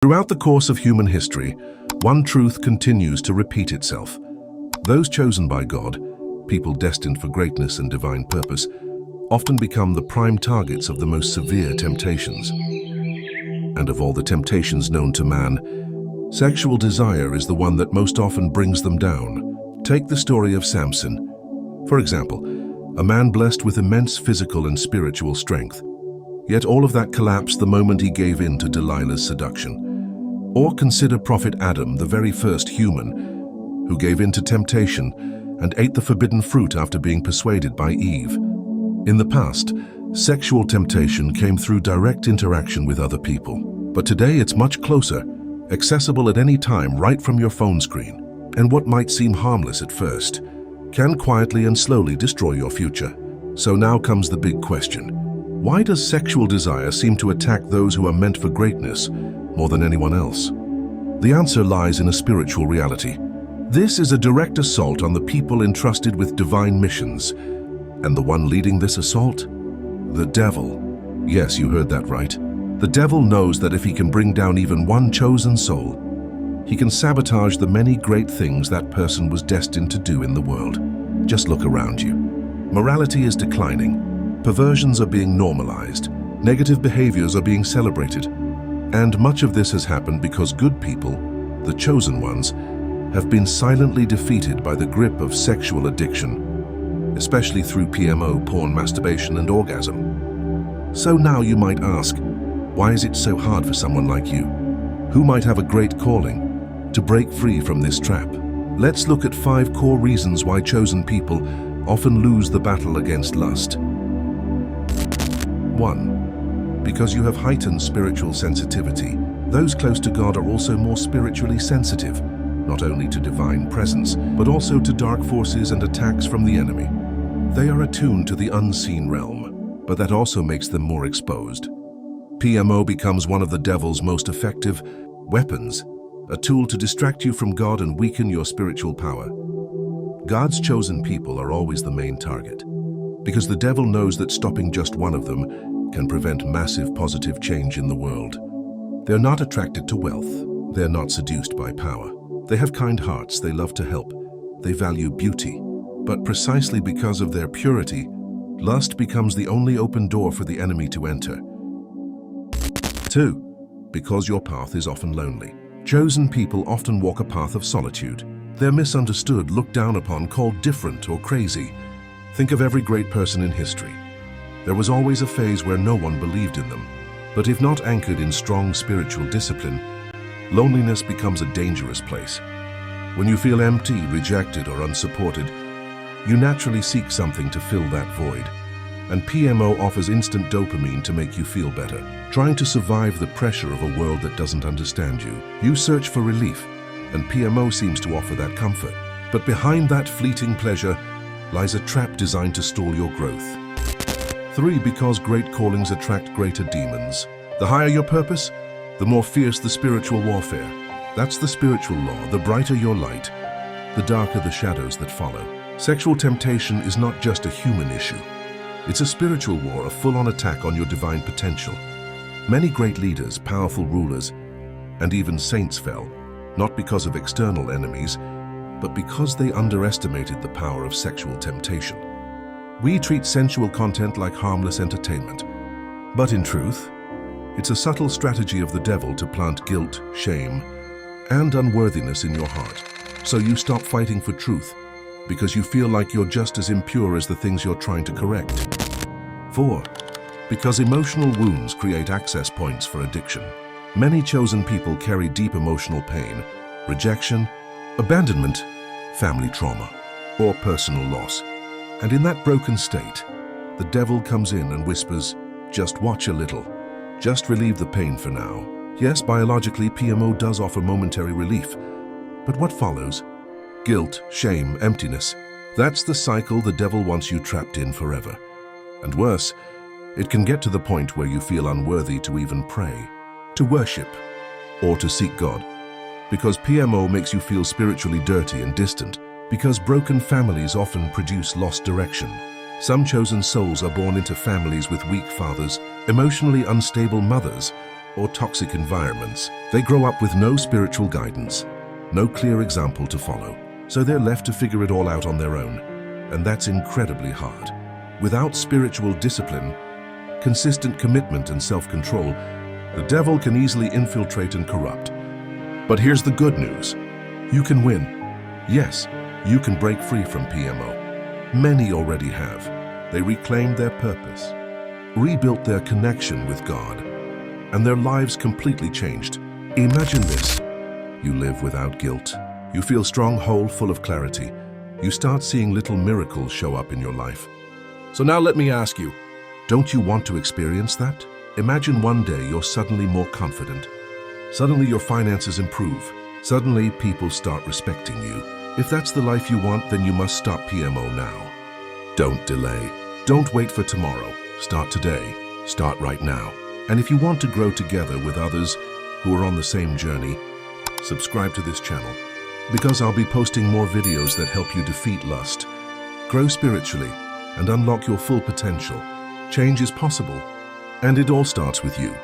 Throughout the course of human history, one truth continues to repeat itself. Those chosen by God, people destined for greatness and divine purpose, often become the prime targets of the most severe temptations. And of all the temptations known to man, sexual desire is the one that most often brings them down. Take the story of Samson. For example, a man blessed with immense physical and spiritual strength. Yet all of that collapsed the moment he gave in to Delilah's seduction. Or consider Prophet Adam, the very first human, who gave in to temptation and ate the forbidden fruit after being persuaded by Eve. In the past, sexual temptation came through direct interaction with other people. But today it's much closer, accessible at any time right from your phone screen. And what might seem harmless at first can quietly and slowly destroy your future. So now comes the big question. Why does sexual desire seem to attack those who are meant for greatness more than anyone else? The answer lies in a spiritual reality. This is a direct assault on the people entrusted with divine missions. And the one leading this assault? The devil. Yes, you heard that right. The devil knows that if he can bring down even one chosen soul, he can sabotage the many great things that person was destined to do in the world. Just look around you. Morality is declining, perversions are being normalized, negative behaviors are being celebrated, and much of this has happened because good people, the chosen ones, have been silently defeated by the grip of sexual addiction, especially through PMO, porn, masturbation, and orgasm. So now you might ask, why is it so hard for someone like you, who might have a great calling, to break free from this trap? Let's look at 5 core reasons why chosen people often lose the battle against lust. 1. Because you have heightened spiritual sensitivity. Those close to God are also more spiritually sensitive, not only to divine presence, but also to dark forces and attacks from the enemy. They are attuned to the unseen realm, but that also makes them more exposed. PMO becomes one of the devil's most effective weapons, a tool to distract you from God and weaken your spiritual power. God's chosen people are always the main target, because the devil knows that stopping just one of them can prevent massive positive change in the world. They're not attracted to wealth. They're not seduced by power. They have kind hearts. They love to help. They value beauty. But precisely because of their purity, lust becomes the only open door for the enemy to enter. 2. Because your path is often lonely. Chosen people often walk a path of solitude. They're misunderstood, looked down upon, called different or crazy. Think of every great person in history. There was always a phase where no one believed in them. But if not anchored in strong spiritual discipline, loneliness becomes a dangerous place. When you feel empty, rejected, or unsupported, you naturally seek something to fill that void. And PMO offers instant dopamine to make you feel better. Trying to survive the pressure of a world that doesn't understand you, you search for relief, and PMO seems to offer that comfort. But behind that fleeting pleasure lies a trap designed to stall your growth. 3. Because great callings attract greater demons. The higher your purpose, the more fierce the spiritual warfare. That's the spiritual law. The brighter your light, the darker the shadows that follow. Sexual temptation is not just a human issue. It's a spiritual war, a full-on attack on your divine potential. Many great leaders, powerful rulers, and even saints fell, not because of external enemies, but because they underestimated the power of sexual temptation. We treat sensual content like harmless entertainment, but in truth, it's a subtle strategy of the devil to plant guilt, shame, and unworthiness in your heart. So you stop fighting for truth, because you feel like you're just as impure as the things you're trying to correct. 4. Because emotional wounds create access points for addiction. Many chosen people carry deep emotional pain, rejection, abandonment, family trauma, or personal loss. And in that broken state, the devil comes in and whispers, just watch a little, just relieve the pain for now. Yes, biologically, PMO does offer momentary relief, but what follows? Guilt, shame, emptiness. That's the cycle the devil wants you trapped in forever. And worse, it can get to the point where you feel unworthy to even pray, to worship, or to seek God. Because PMO makes you feel spiritually dirty and distant, because broken families often produce lost direction. Some chosen souls are born into families with weak fathers, emotionally unstable mothers, or toxic environments. They grow up with no spiritual guidance, no clear example to follow, so they're left to figure it all out on their own. And that's incredibly hard. Without spiritual discipline, consistent commitment and self-control, the devil can easily infiltrate and corrupt. But here's the good news. You can win. Yes, you can break free from PMO. Many already have. They reclaimed their purpose, rebuilt their connection with God, and their lives completely changed. Imagine this. You live without guilt. You feel strong, whole, full of clarity. You start seeing little miracles show up in your life. So now let me ask you, don't you want to experience that? Imagine one day you're suddenly more confident. Suddenly your finances improve. Suddenly people start respecting you. If that's the life you want, then you must stop PMO now. Don't delay. Don't wait for tomorrow. Start today. Start right now. And if you want to grow together with others who are on the same journey, subscribe to this channel, because I'll be posting more videos that help you defeat lust, grow spiritually, and unlock your full potential. Change is possible, and it all starts with you.